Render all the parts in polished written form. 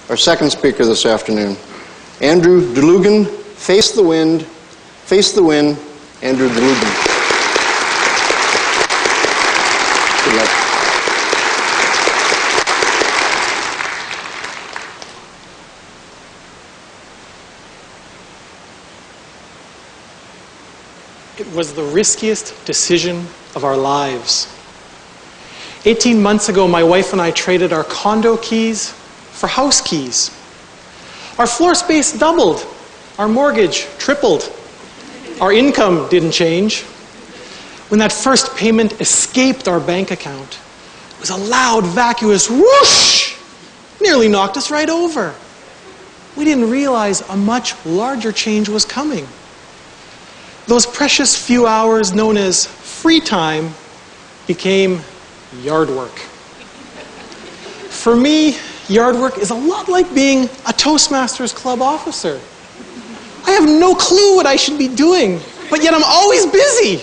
our second speaker this afternoon. Andrew DeLugan, Face the Wind, Andrew DeLugan. Good luck. It was the riskiest decision of our lives. 18 months ago, my wife and I traded our condo keys for house keys. Our floor space doubled. Our mortgage tripled. Our income didn't change. When that first payment escaped our bank account, it was a loud, vacuous whoosh! Nearly knocked us right over. We didn't realize a much larger change was coming. Those precious few hours known as free time became yard work. For me, yard work is a lot like being a Toastmasters Club officer. I have no clue what I should be doing, but yet I'm always busy.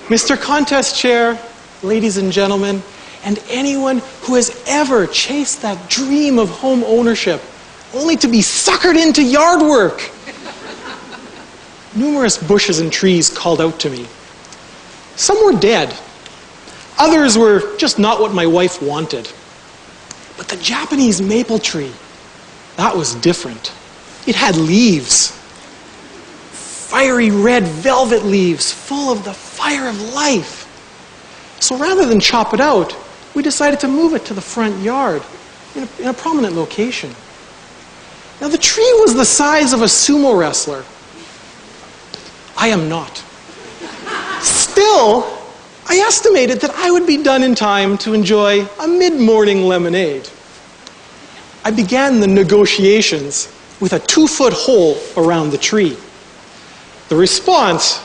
Mr. Contest Chair, ladies and gentlemen, and anyone who has ever chased that dream of home ownership only to be suckered into yard work. Numerous bushes and trees called out to me. Some were dead. Others were just not what my wife wanted. But the Japanese maple tree, that was different. It had leaves. Fiery red velvet leaves full of the fire of life. So rather than chop it out, we decided to move it to the front yard in a prominent location. Now the tree was the size of a sumo wrestler. I am not. Still, I estimated that I would be done in time to enjoy a mid-morning lemonade. I began the negotiations with a 2-foot hole around the tree. The response,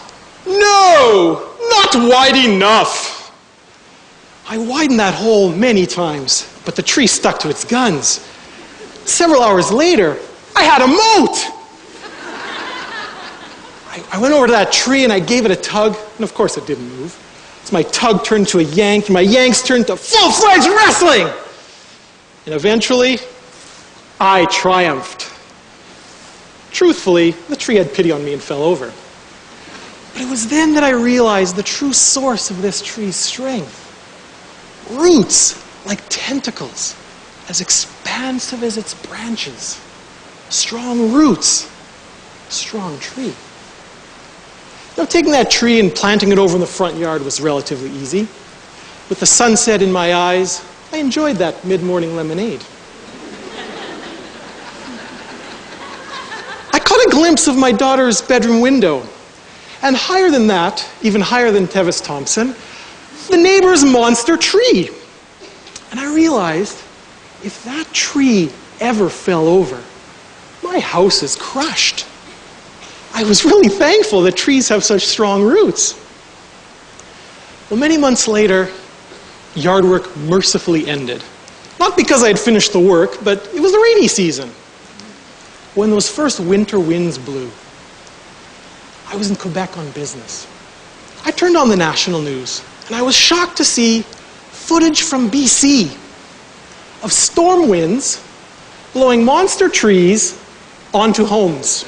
no, not wide enough. I widened that hole many times, but the tree stuck to its guns. Several hours later, I had a moat. I went over to that tree and I gave it a tug, and of course it didn't move. So my tug turned to a yank, and my yanks turned to full-fledged wrestling. And eventually, I triumphed. Truthfully, the tree had pity on me and fell over. But it was then that I realized the true source of this tree's strength. Roots like tentacles, as expansive as its branches. Strong roots, strong tree. Now, taking that tree and planting it over in the front yard was relatively easy. With the sunset in my eyes, I enjoyed that mid-morning lemonade. I caught a glimpse of my daughter's bedroom window. And higher than that, even higher than Tevis Thompson, the neighbor's monster tree. And I realized, if that tree ever fell over, my house is crushed. I was really thankful that trees have such strong roots. Well, many months later, yard work mercifully ended. Not because I had finished the work, but it was the rainy season. When those first winter winds blew, I was in Quebec on business. I turned on the national news, and I was shocked to see footage from BC of storm winds blowing monster trees onto homes.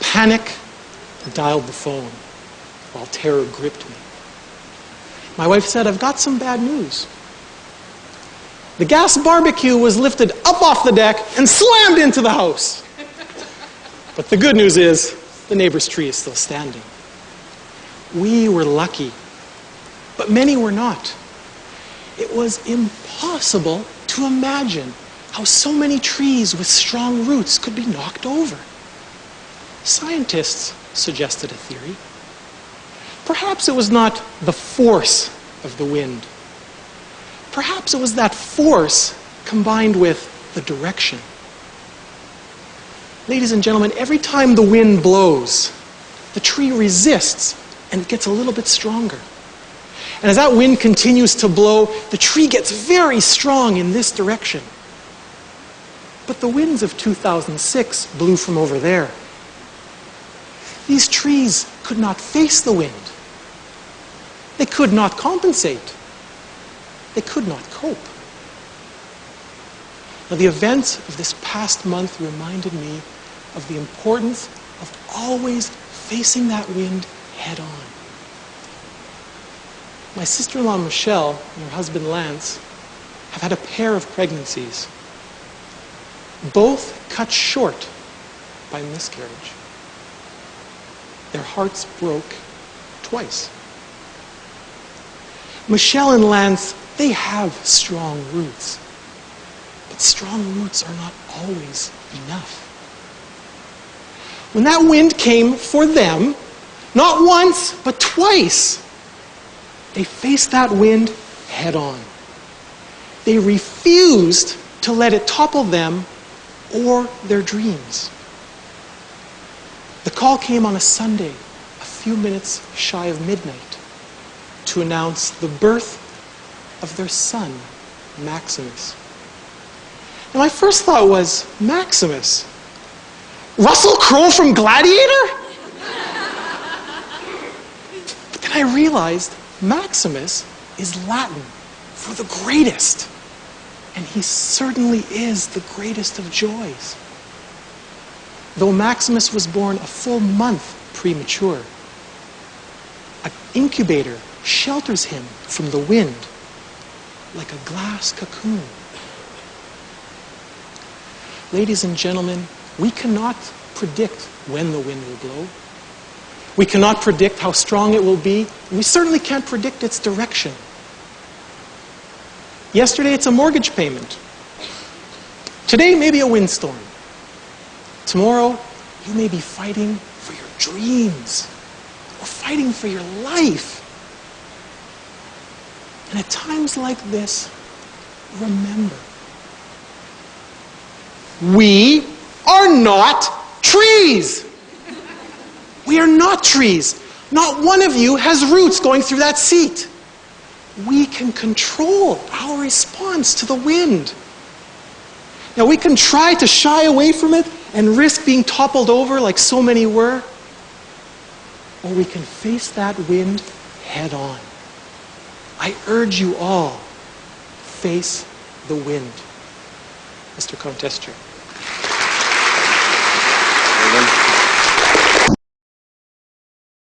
Panic dialed the phone while terror gripped me. My wife said, "I've got some bad news." The gas barbecue was lifted up off the deck and slammed into the house. But the good news is, the neighbor's tree is still standing. We were lucky, but many were not. It was impossible to imagine how so many trees with strong roots could be knocked over. Scientists suggested a theory. Perhaps it was not the force of the wind. Perhaps it was that force combined with the direction. Ladies and gentlemen, every time the wind blows, the tree resists and it gets a little bit stronger. And as that wind continues to blow, the tree gets very strong in this direction. But the winds of 2006 blew from over there. These trees could not face the wind. They could not compensate. They could not cope. Now, the events of this past month reminded me of the importance of always facing that wind head on. My sister-in-law Michelle and her husband Lance have had a pair of pregnancies, both cut short by miscarriage. Their hearts broke twice. Michelle and Lance, they have strong roots. But strong roots are not always enough. When that wind came for them, not once, but twice, they faced that wind head on. They refused to let it topple them or their dreams. The call came on a Sunday, a few minutes shy of midnight, to announce the birth of their son, Maximus. And my first thought was, Maximus? Russell Crowe from Gladiator? But then I realized Maximus is Latin for the greatest. And he certainly is the greatest of joys. Though Maximus was born a full month premature, an incubator shelters him from the wind like a glass cocoon. Ladies and gentlemen, we cannot predict when the wind will blow. We cannot predict how strong it will be. We certainly can't predict its direction. Yesterday, it's a mortgage payment. Today, maybe a windstorm. Tomorrow, you may be fighting for your dreams or fighting for your life. And at times like this, remember, we are not trees. We are not trees. Not one of you has roots going through that seat. We can control our response to the wind. Now, we can try to shy away from it and risk being toppled over like so many were, or we can face that wind head on. I urge you all, face the wind. Mr. Contester.